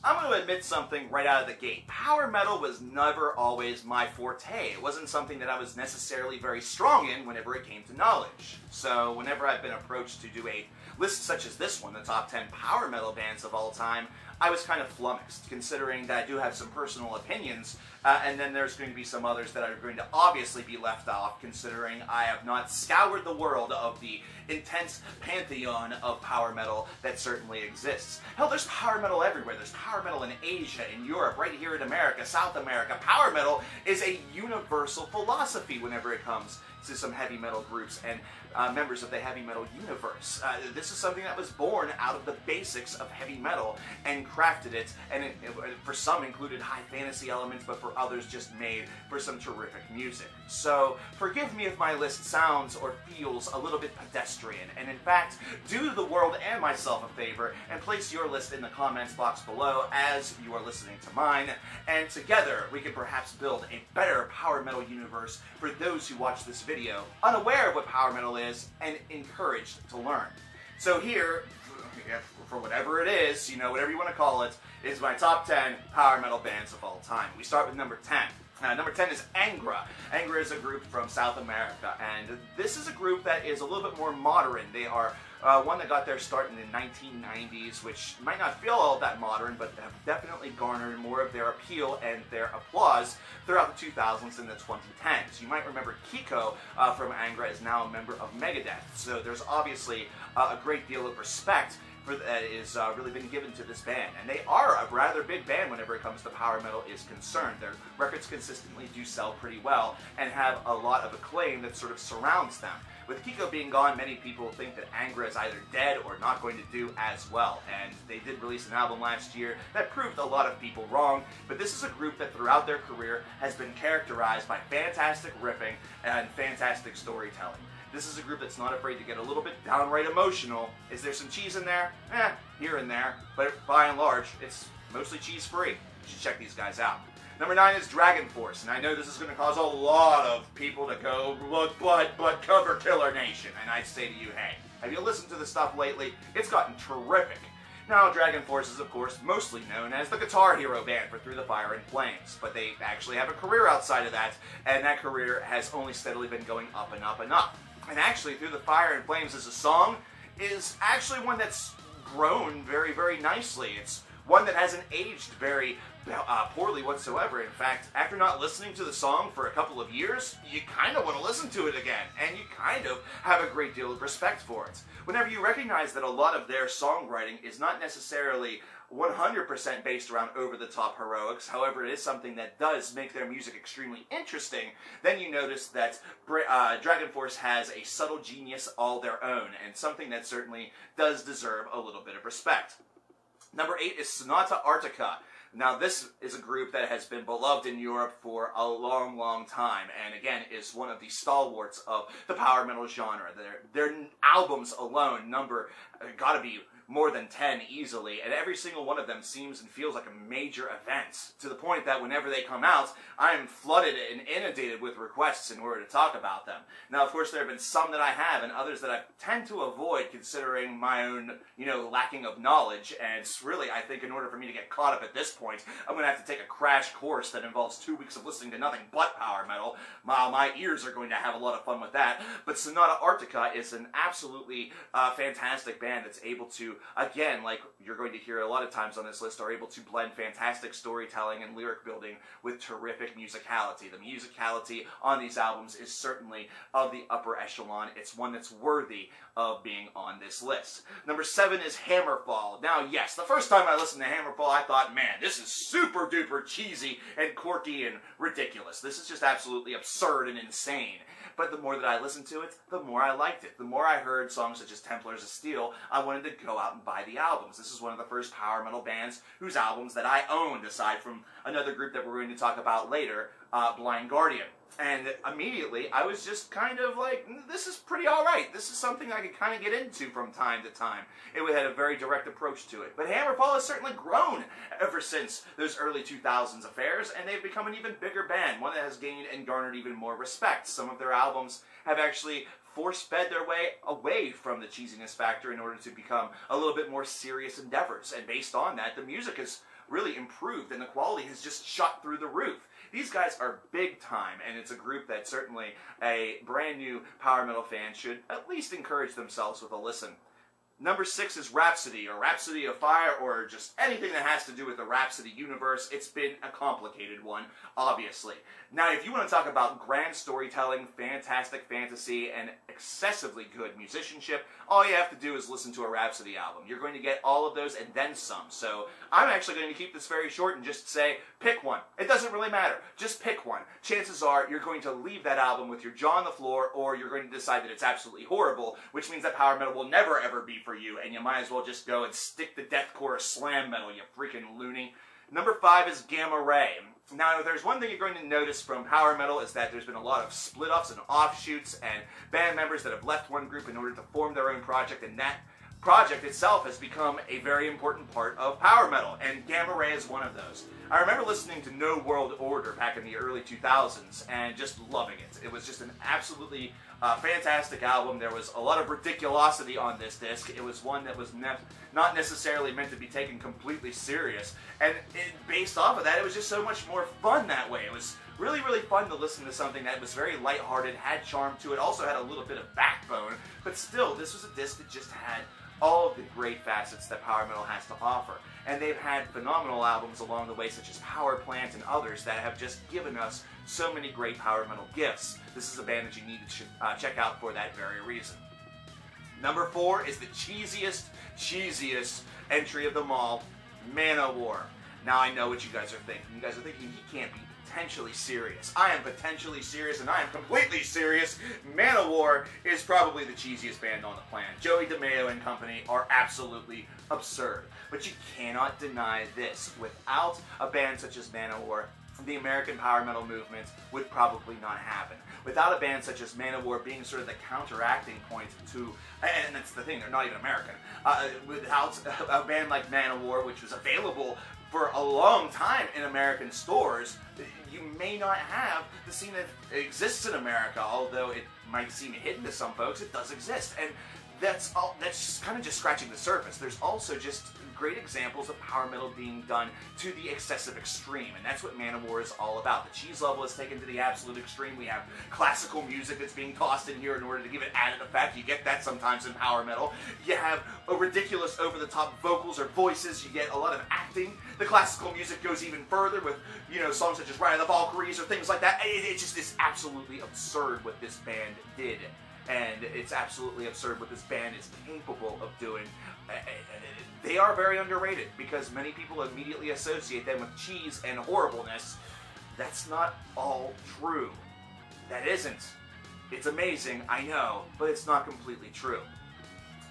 I'm going to admit something right out of the gate. Power metal was never always my forte. It wasn't something that I was necessarily very strong in whenever it came to knowledge. So whenever I've been approached to do a list such as this one, the top 10 power metal bands of all time, I was kind of flummoxed, considering that I do have some personal opinions, and then there's going to be some others that are going to obviously be left off, considering I have not scoured the world of the intense pantheon of power metal that certainly exists. Hell, there's power metal everywhere. There's power metal in Asia, in Europe, right here in America, South America. Power metal is a universal philosophy whenever it comes to some heavy metal groups and members of the heavy metal universe. This is something that was born out of the basics of heavy metal and crafted it, and it for some included high fantasy elements, but for others just made for some terrific music. So forgive me if my list sounds or feels a little bit pedestrian, and in fact, do the world and myself a favor and place your list in the comments box below as you are listening to mine, and together we can perhaps build a better power metal universe for those who watch this video unaware of what power metal is and encouraged to learn. So here, for whatever it is, you know, whatever you want to call it, is my top 10 power metal bands of all time. We start with number 10. Number 10 is Angra. Angra is a group from South America, and this is a group that is a little bit more modern. They are one that got their start in the 1990s, which might not feel all that modern, but have definitely garnered more of their appeal and their applause throughout the 2000s and the 2010s. You might remember Kiko from Angra is now a member of Megadeth, so there's obviously a great deal of respect that is really been given to this band, and they are a rather big band whenever it comes to power metal is concerned. Their records consistently do sell pretty well and have a lot of acclaim that sort of surrounds them. With Kiko being gone, many people think that Angra is either dead or not going to do as well, and they did release an album last year that proved a lot of people wrong, but this is a group that throughout their career has been characterized by fantastic riffing and fantastic storytelling. This is a group that's not afraid to get a little bit downright emotional. Is there some cheese in there? Here and there, but by and large, it's mostly cheese-free. You should check these guys out. Number 9 is Dragonforce, and I know this is going to cause a lot of people to go, but coverkillernation, and I say to you, hey, have you listened to the stuff lately? It's gotten terrific. Now, Dragonforce is, of course, mostly known as the Guitar Hero band for Through the Fire and Flames, but they actually have a career outside of that, and that career has only steadily been going up and up and up. And actually, Through the Fire and Flames as a song is actually one that's grown very, very nicely. It's one that hasn't aged very poorly whatsoever. In fact, after not listening to the song for a couple of years, you kind of want to listen to it again, and you kind of have a great deal of respect for it. Whenever you recognize that a lot of their songwriting is not necessarily 100% based around over-the-top heroics, however it is something that does make their music extremely interesting, then you notice that Dragonforce has a subtle genius all their own, and something that certainly does deserve a little bit of respect. Number 8 is Sonata Arctica. Now, this is a group that has been beloved in Europe for a long, long time, and again, is one of the stalwarts of the power metal genre. Their albums alone number, gotta be more than 10 easily, and every single one of them seems and feels like a major event, to the point that whenever they come out, I am flooded and inundated with requests in order to talk about them. Now, of course, there have been some that I have, and others that I tend to avoid, considering my own, lacking of knowledge, and it's really, I think, in order for me to get caught up at this point, I'm going to have to take a crash course that involves 2 weeks of listening to nothing but power metal. My ears are going to have a lot of fun with that, but Sonata Arctica is an absolutely fantastic band that's able to, again, like you're going to hear a lot of times on this list, are able to blend fantastic storytelling and lyric building with terrific musicality. The musicality on these albums is certainly of the upper echelon. It's one that's worthy of being on this list. Number 7 is Hammerfall. Now, yes, the first time I listened to Hammerfall, I thought, man, this is super duper cheesy and quirky and ridiculous. This is just absolutely absurd and insane. But the more that I listened to it, the more I liked it. The more I heard songs such as Templars of Steel, I wanted to go out and buy the albums. This is one of the first power metal bands whose albums that I owned, aside from another group that we're going to talk about later, Blind Guardian. And immediately, I was just kind of like, this is pretty alright. This is something I could kind of get into from time to time. It had a very direct approach to it. But Hammerfall has certainly grown ever since those early 2000s affairs, and they've become an even bigger band, one that has gained and garnered even more respect. Some of their albums have actually force-fed their way away from the cheesiness factor in order to become a little bit more serious endeavors. And based on that, the music has really improved and the quality has just shot through the roof. These guys are big time, and it's a group that certainly a brand new power metal fan should at least encourage themselves with a listen. Number 6 is Rhapsody, or Rhapsody of Fire, or just anything that has to do with the Rhapsody universe. It's been a complicated one, obviously. Now, if you want to talk about grand storytelling, fantastic fantasy, and excessively good musicianship, all you have to do is listen to a Rhapsody album. You're going to get all of those and then some. So I'm actually going to keep this very short and just say, pick one. It doesn't really matter. Just pick one. Chances are you're going to leave that album with your jaw on the floor, or you're going to decide that it's absolutely horrible, which means that power metal will never ever be for you, and you might as well just go and stick to deathcore or slam metal, you freaking loony. Number 5 is Gamma Ray. Now, if there's one thing you're going to notice from power metal is that there's been a lot of split-offs and offshoots and band members that have left one group in order to form their own project, and that project itself has become a very important part of power metal, and Gamma Ray is one of those. I remember listening to No World Order back in the early 2000s and just loving it. It was just an absolutely fantastic album. There was a lot of ridiculosity on this disc. It was one that was not necessarily meant to be taken completely serious, and based off of that, it was just so much more fun that way. It was really, really fun to listen to something that was very lighthearted, had charm to it, also had a little bit of backbone, but still, this was a disc that just had all of the great facets that power metal has to offer. And they've had phenomenal albums along the way, such as Power Plant and others, that have just given us so many great power metal gifts. This is a band that you need to check out for that very reason. Number 4 is the cheesiest entry of them all, OWar. Now I know what you guys are thinking. You guys are thinking he can't be potentially serious. I am potentially serious, and I am completely serious. OWar is probably the cheesiest band on the planet. Joey DeMeo and company are absolutely absurd. But you cannot deny this. Without a band such as OWar, the American power metal movement would probably not happen. Without a band such as OWar being sort of the counteracting point to, and that's the thing, they're not even American, without a band like OWar, which was available for a long time in American stores, you may not have the scene that exists in America, although it might seem hidden to some folks. It does exist, and that's kind of just scratching the surface. There's also just great examples of power metal being done to the excessive extreme, and that's what OWar is all about. The cheese level is taken to the absolute extreme. We have classical music that's being tossed in here in order to give it added effect. You get that sometimes in power metal. You have a ridiculous over-the-top vocals or voices. You get a lot of acting. The classical music goes even further with, you know, songs such as Ride of the Valkyries or things like that. It just is absolutely absurd what this band did. And it's absolutely absurd what this band is capable of doing. They are very underrated because many people immediately associate them with cheese and horribleness. That's not all true. That isn't. It's amazing, I know, but it's not completely true.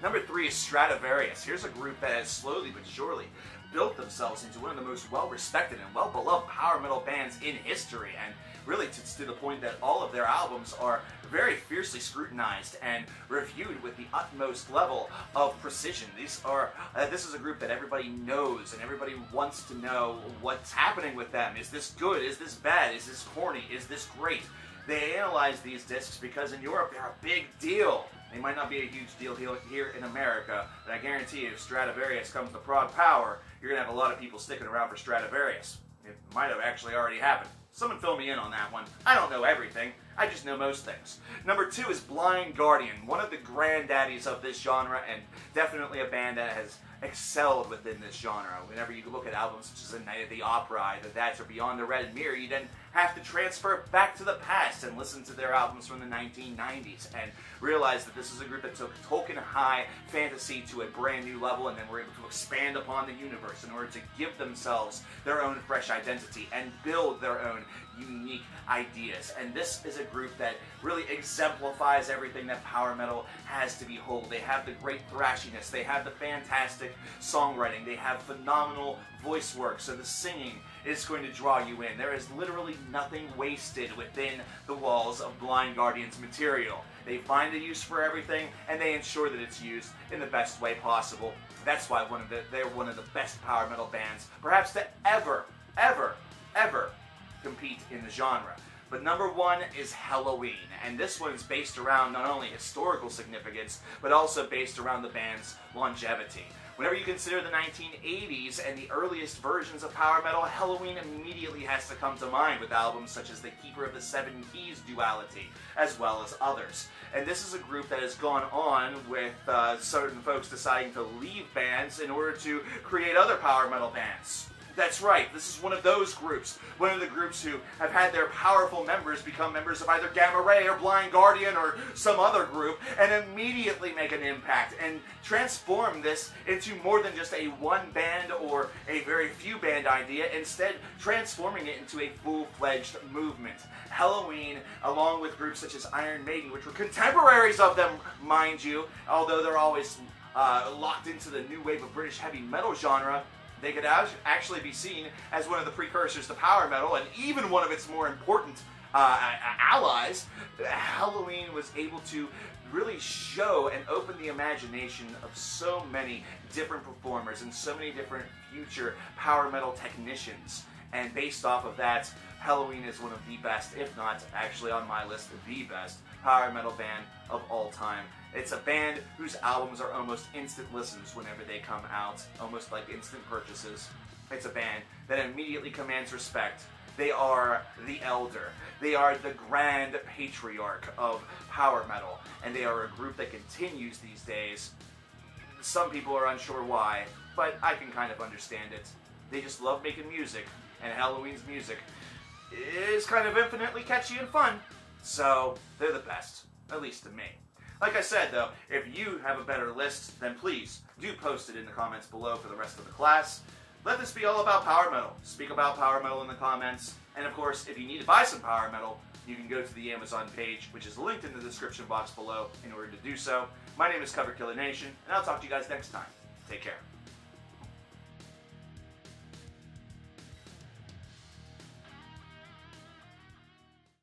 Number 3 is Stradivarius. Here's a group that has slowly but surely built themselves into one of the most well-respected and well-beloved power metal bands in history, and really to the point that all of their albums are very fiercely scrutinized and reviewed with the utmost level of precision. This is a group that everybody knows and everybody wants to know what's happening with them. Is this good? Is this bad? Is this corny? Is this great? They analyze these discs because in Europe they're a big deal. They might not be a huge deal here in America, but I guarantee you if Stradivarius comes to Prague Power, you're going to have a lot of people sticking around for Stradivarius. It might have actually already happened. Someone fill me in on that one. I don't know everything. I just know most things. Number 2 is Blind Guardian, one of the granddaddies of this genre, and definitely a band that has excelled within this genre. Whenever you look at albums such as A Night at the Opera, either that or Beyond the Red Mirror, you then have to transfer back to the past and listen to their albums from the 1990s and realize that this is a group that took Tolkien high fantasy to a brand new level and then were able to expand upon the universe in order to give themselves their own fresh identity and build their own unique ideas. And this is a group that really exemplifies everything that power metal has to behold. They have the great thrashiness, they have the fantastic songwriting, they have phenomenal voice work, so the singing is going to draw you in. There is literally nothing wasted within the walls of Blind Guardian's material. They find a use for everything, and they ensure that it's used in the best way possible. That's why they're one of the best power metal bands, perhaps to ever compete in the genre. But number one is Helloween, and this one's based around not only historical significance, but also based around the band's longevity. Whenever you consider the 1980s and the earliest versions of power metal, Helloween immediately has to come to mind with albums such as the Keeper of the Seven Keys duality, as well as others. And this is a group that has gone on with certain folks deciding to leave bands in order to create other power metal bands. That's right, this is one of those groups. One of the groups who have had their powerful members become members of either Gamma Ray or Blind Guardian or some other group and immediately make an impact and transform this into more than just a one band or a very few band idea, instead transforming it into a full-fledged movement. Helloween, along with groups such as Iron Maiden, which were contemporaries of them, mind you, although they're always locked into the new wave of British heavy metal genre, they could actually be seen as one of the precursors to power metal, and even one of its more important allies. Helloween was able to really show and open the imagination of so many different performers and so many different future power metal technicians. And based off of that, Helloween is one of the best, if not actually on my list, the best power metal band of all time. It's a band whose albums are almost instant listens whenever they come out, almost like instant purchases. It's a band that immediately commands respect. They are the elder. They are the grand patriarch of power metal, and they are a group that continues these days. Some people are unsure why, but I can kind of understand it. They just love making music, and Helloween's music is kind of infinitely catchy and fun, so they're the best, at least to me. Like I said, though, if you have a better list, then please do post it in the comments below for the rest of the class. Let this be all about power metal. Speak about power metal in the comments. And of course, if you need to buy some power metal, you can go to the Amazon page, which is linked in the description box below in order to do so. My name is coverkillernation, and I'll talk to you guys next time. Take care.